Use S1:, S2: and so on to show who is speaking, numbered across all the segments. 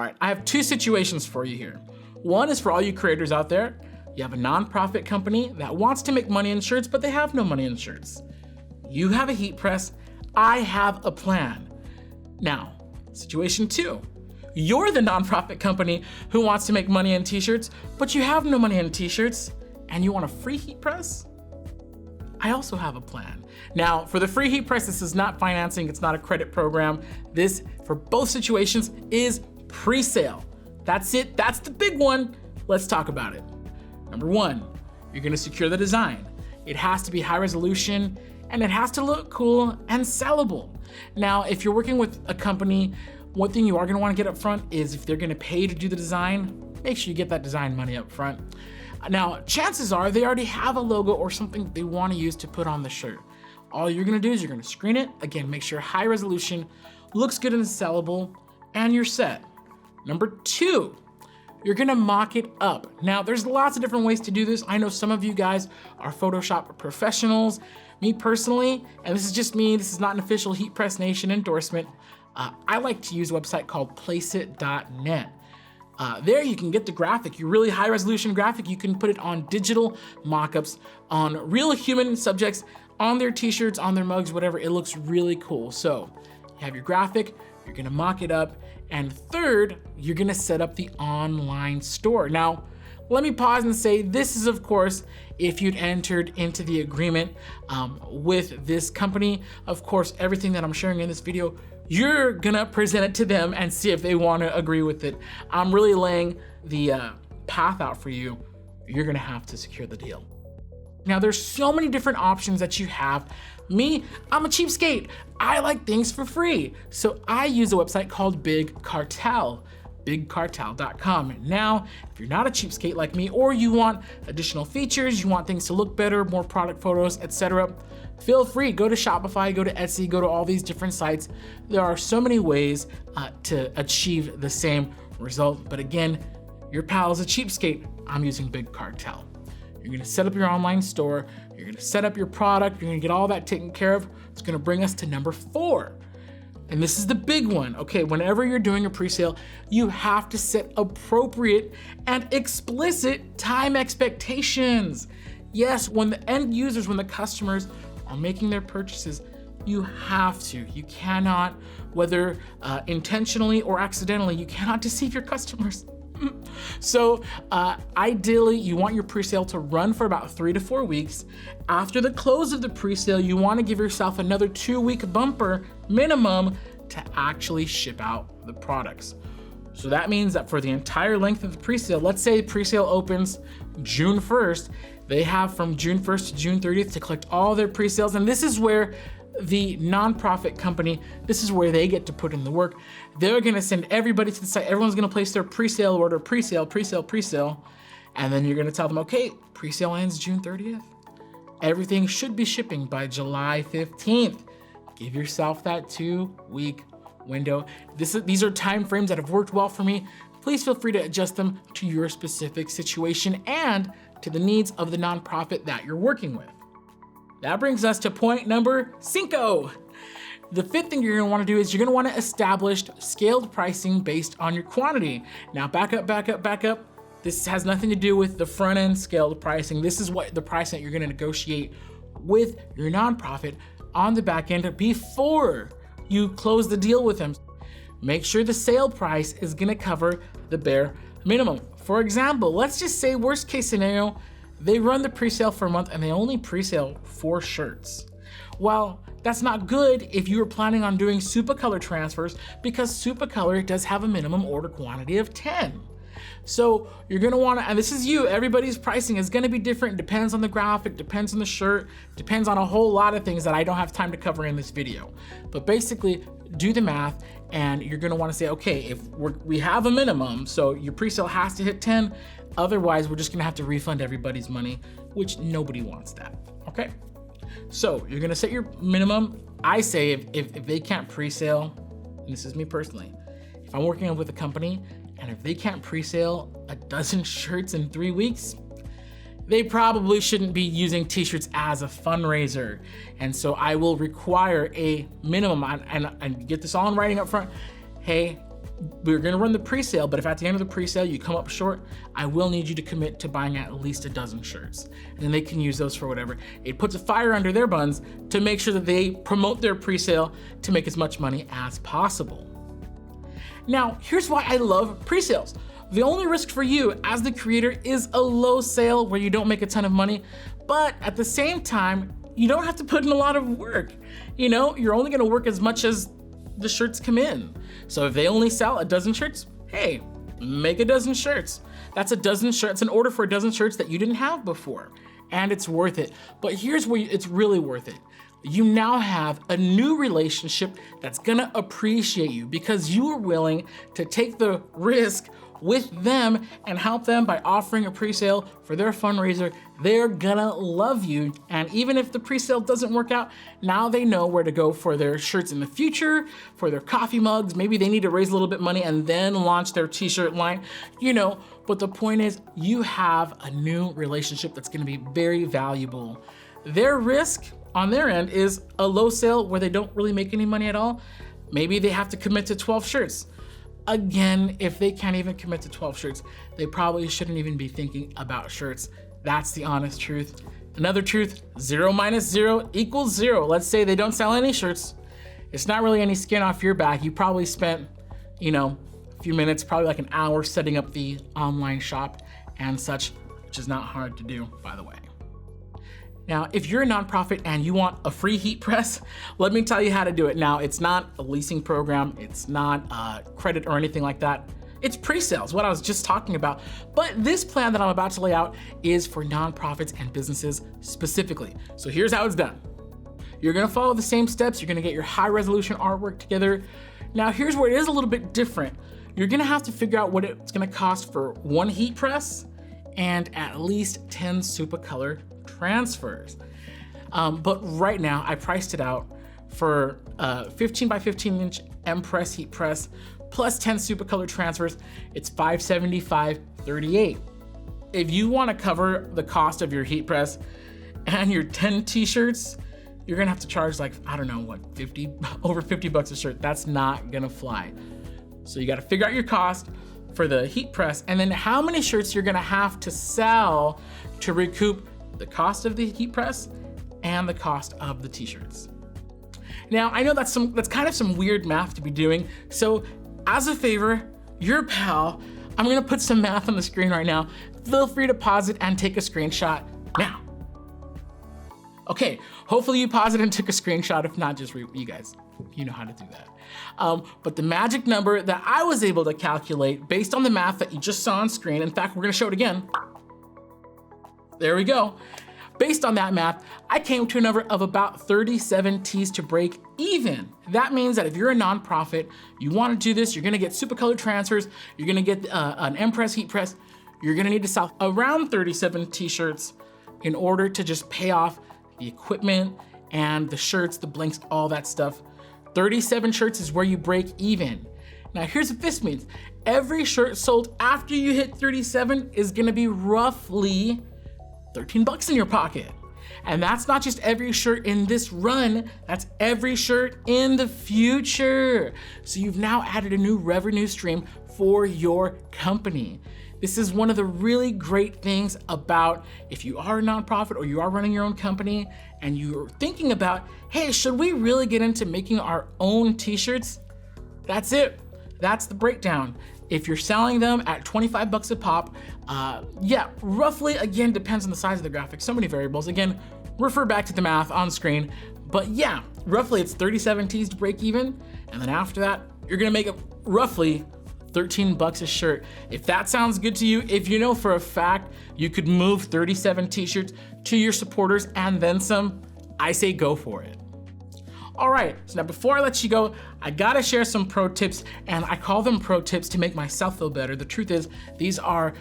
S1: All right, I have two situations for you here. One is for all you creators out there. You have a nonprofit company that wants to make money in shirts, but they have no money in shirts. You have a heat press, I have a plan. Now, situation two, you're the nonprofit company who wants to make money in t-shirts, but you have no money in t-shirts, and you want a free heat press? I also have a plan. Now, for the free heat press, this is not financing, it's not a credit program. This, for both situations, is pre-sale. That's it, that's the big one. Let's talk about it. Number one, you're gonna secure the design. It has to be high resolution, and it has to look cool and sellable. Now, if you're working with a company, one thing you are gonna wanna get up front is if they're gonna pay to do the design, make sure you get that design money up front. Now, chances are they already have a logo or something they wanna use to put on the shirt. All you're gonna do is you're gonna screen it. Again, make sure high resolution, looks good and sellable, and you're set. Number two, you're gonna mock it up. Now, there's lots of different ways to do this. I know some of you guys are Photoshop professionals. Me personally, and this is just me, this is not an official Heat Press Nation endorsement, I like to use a website called placeit.net. There you can get the graphic, your really high resolution graphic. You can put it on digital mock-ups, on real human subjects, on their t-shirts, on their mugs, whatever. It looks really cool. So you have your graphic, you're gonna mock it up, and third, you're gonna set up the online store. Now, let me pause and say, this is of course, if you'd entered into the agreement with this company. Of course, everything that I'm sharing in this video, you're gonna present it to them and see if they wanna agree with it. I'm really laying the path out for you. You're gonna have to secure the deal. Now, there's so many different options that you have. Me, I'm a cheapskate. I like things for free. So I use a website called Big Cartel, bigcartel.com. Now, if you're not a cheapskate like me, or you want additional features, you want things to look better, more product photos, etc., feel free, go to Shopify, go to Etsy, go to all these different sites. There are so many ways to achieve the same result. But again, your pal is a cheapskate. I'm using Big Cartel. You're gonna set up your online store, you're gonna set up your product, you're gonna get all that taken care of. It's gonna bring us to number four. And this is the big one. Okay, whenever you're doing a pre-sale, you have to set appropriate and explicit time expectations. Yes, when the end users, when the customers are making their purchases, you have to. You cannot, whether intentionally or accidentally, you cannot deceive your customers. So ideally, you want your pre-sale to run for about 3 to 4 weeks. After the close of the pre-sale, you want to give yourself another 2-week bumper minimum to actually ship out the products. So that means that for the entire length of the pre-sale, let's say pre-sale opens June 1st, they have from June 1st to June 30th to collect all their pre-sales. And this is where the nonprofit company, this is where they get to put in the work. They're gonna send everybody to the site. Everyone's gonna place their pre-sale order, pre-sale. And then you're gonna tell them, okay, pre-sale ends June 30th. Everything should be shipping by July 15th. Give yourself that 2-week window. These are time frames that have worked well for me. Please feel free to adjust them to your specific situation and to the needs of the nonprofit that you're working with. That brings us to point number 5. The fifth thing you're gonna wanna do is you're gonna wanna establish scaled pricing based on your quantity. Now back up. This has nothing to do with the front end scaled pricing. This is what the pricing that you're gonna negotiate with your nonprofit on the back end before you close the deal with them. Make sure the sale price is gonna cover the bare minimum. For example, let's just say worst case scenario, they run the pre-sale for a month and they only pre-sale 4 shirts. Well, that's not good if you were planning on doing Supercolor transfers, because Supercolor does have a minimum order quantity of 10. So you're gonna wanna, and this is you, everybody's pricing is gonna be different, depends on the graphic, depends on the shirt, depends on a whole lot of things that I don't have time to cover in this video. But basically, do the math, and you're gonna wanna say, okay, if we have a minimum, so your pre-sale has to hit 10, otherwise we're just gonna have to refund everybody's money, which nobody wants that, okay? So you're gonna set your minimum. I say if they can't pre-sale, and this is me personally, if I'm working with a company and if they can't pre-sale a dozen shirts in 3 weeks, they probably shouldn't be using t-shirts as a fundraiser. And so I will require a minimum, and get this all in writing up front. Hey, we're gonna run the pre-sale, but if at the end of the pre-sale you come up short, I will need you to commit to buying at least a dozen shirts. And then they can use those for whatever. It puts a fire under their buns to make sure that they promote their pre-sale to make as much money as possible. Now, here's why I love pre-sales. The only risk for you as the creator is a low sale where you don't make a ton of money, but at the same time, you don't have to put in a lot of work. You know, you're only gonna work as much as the shirts come in. So if they only sell a dozen shirts, hey, make a dozen shirts. That's a dozen shirts, an order for a dozen shirts that you didn't have before, and it's worth it. But here's where it's really worth it. You now have a new relationship that's gonna appreciate you because you are willing to take the risk with them and help them by offering a pre-sale for their fundraiser. They're gonna love you. And even if the pre-sale doesn't work out, now they know where to go for their shirts in the future, for their coffee mugs. Maybe they need to raise a little bit of money and then launch their t-shirt line, you know. But the point is, you have a new relationship that's gonna be very valuable. Their risk on their end is a low sale where they don't really make any money at all. Maybe they have to commit to 12 shirts. Again, if they can't even commit to 12 shirts, they probably shouldn't even be thinking about shirts. That's the honest truth. Another truth, 0 minus 0 equals 0. Let's say they don't sell any shirts. It's not really any skin off your back. You probably spent, you know, a few minutes, probably like an hour setting up the online shop and such, which is not hard to do, by the way. Now, if you're a nonprofit and you want a free heat press, let me tell you how to do it. Now, it's not a leasing program, it's not credit or anything like that. It's pre-sales, what I was just talking about. But this plan that I'm about to lay out is for nonprofits and businesses specifically. So here's how it's done. You're gonna follow the same steps. You're gonna get your high resolution artwork together. Now, here's where it is a little bit different. You're gonna have to figure out what it's gonna cost for one heat press and at least 10 Supacolor transfers. But right now I priced it out for 15 by 15 inch M-Press heat press plus 10 Supacolor transfers. It's $575.38. If you want to cover the cost of your heat press and your 10 t-shirts, you're gonna have to charge like, I don't know what, over 50 bucks a shirt. That's not gonna fly. So you gotta figure out your cost for the heat press and then how many shirts you're gonna have to sell to recoup the cost of the heat press and the cost of the t-shirts. Now, I know that's kind of some weird math to be doing. So as a favor, your pal, I'm gonna put some math on the screen right now. Feel free to pause it and take a screenshot now. Okay, hopefully you paused it and took a screenshot. If not, just you guys, you know how to do that. But the magic number that I was able to calculate based on the math that you just saw on screen, in fact, we're gonna show it again. There we go. Based on that math, I came to a number of about 37 T's to break even. That means that if you're a nonprofit, you wanna do this, you're gonna get Supacolor transfers, you're gonna get an M-Press heat press, you're gonna need to sell around 37 t-shirts in order to just pay off the equipment and the shirts, the blinks, all that stuff. 37 shirts is where you break even. Now here's what this means. Every shirt sold after you hit 37 is gonna be roughly 13 bucks in your pocket. And that's not just every shirt in this run, that's every shirt in the future. So you've now added a new revenue stream for your company. This is one of the really great things about if you are a nonprofit or you are running your own company and you're thinking about, hey, should we really get into making our own t-shirts? That's it, that's the breakdown. If you're selling them at 25 bucks a pop, yeah, roughly, again, depends on the size of the graphic, so many variables. Again, refer back to the math on screen, but yeah, roughly it's 37 T's to break even. And then after that, you're gonna make roughly 13 bucks a shirt. If that sounds good to you, if you know for a fact you could move 37 t-shirts to your supporters and then some, I say go for it. All right, so now before I let you go, I gotta share some pro tips, and I call them pro tips to make myself feel better. The truth is, these are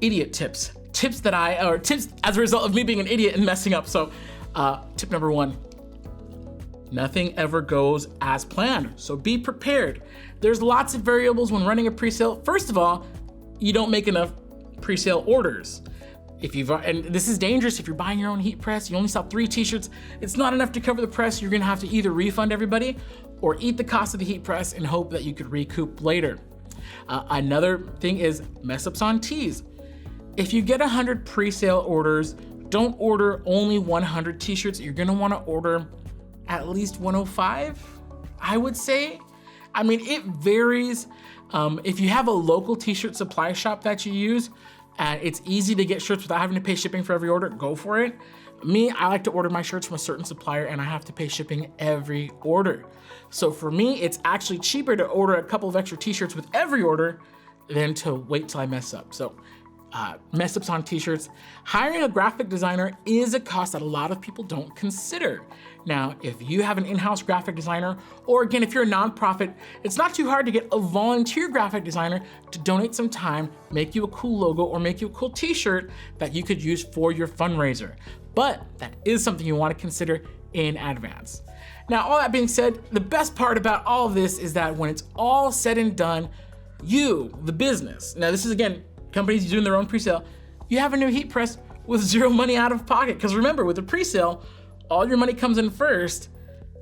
S1: idiot tips. Tips as a result of me being an idiot and messing up. So tip number 1, nothing ever goes as planned, so be prepared. There's lots of variables when running a pre-sale. First of all, you don't make enough pre-sale orders. And this is dangerous if you're buying your own heat press, you only sell 3 t-shirts, it's not enough to cover the press. You're gonna have to either refund everybody or eat the cost of the heat press and hope that you could recoup later. Another thing is mess ups on tees. If you get 100 pre-sale orders, don't order only 100 t-shirts. You're gonna wanna order at least 105, I would say. I mean, it varies. If you have a local t-shirt supply shop that you use, it's easy to get shirts without having to pay shipping for every order, go for it. Me, I like to order my shirts from a certain supplier and I have to pay shipping every order. So for me, it's actually cheaper to order a couple of extra t-shirts with every order than to wait till I mess up. So mess ups on t-shirts. Hiring a graphic designer is a cost that a lot of people don't consider. Now, if you have an in-house graphic designer, or again, if you're a nonprofit, it's not too hard to get a volunteer graphic designer to donate some time, make you a cool logo, or make you a cool t-shirt that you could use for your fundraiser. But that is something you want to consider in advance. Now, all that being said, the best part about all of this is that when it's all said and done, you, the business, now this is again, companies doing their own pre-sale, you have a new heat press with 0 money out of pocket. Because remember, with a pre-sale, all your money comes in first,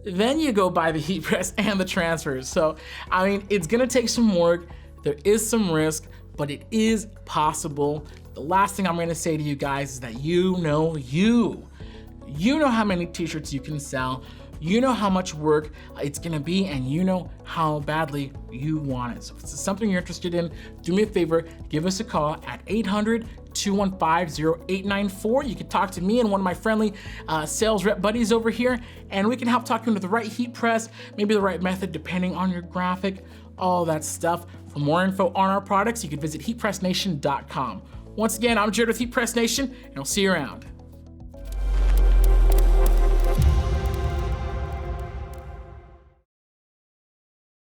S1: then you go buy the heat press and the transfers. So, I mean, it's gonna take some work, there is some risk, but it is possible. The last thing I'm gonna say to you guys is that you know how many t-shirts you can sell, you know how much work it's gonna be, and you know how badly you want it. So if it's something you're interested in, do me a favor, give us a call at 800-215-0894. You can talk to me and one of my friendly sales rep buddies over here, and we can help talk you into the right heat press, maybe the right method depending on your graphic, all that stuff. For more info on our products, you can visit heatpressnation.com. Once again, I'm Jared with Heat Press Nation, and I'll see you around.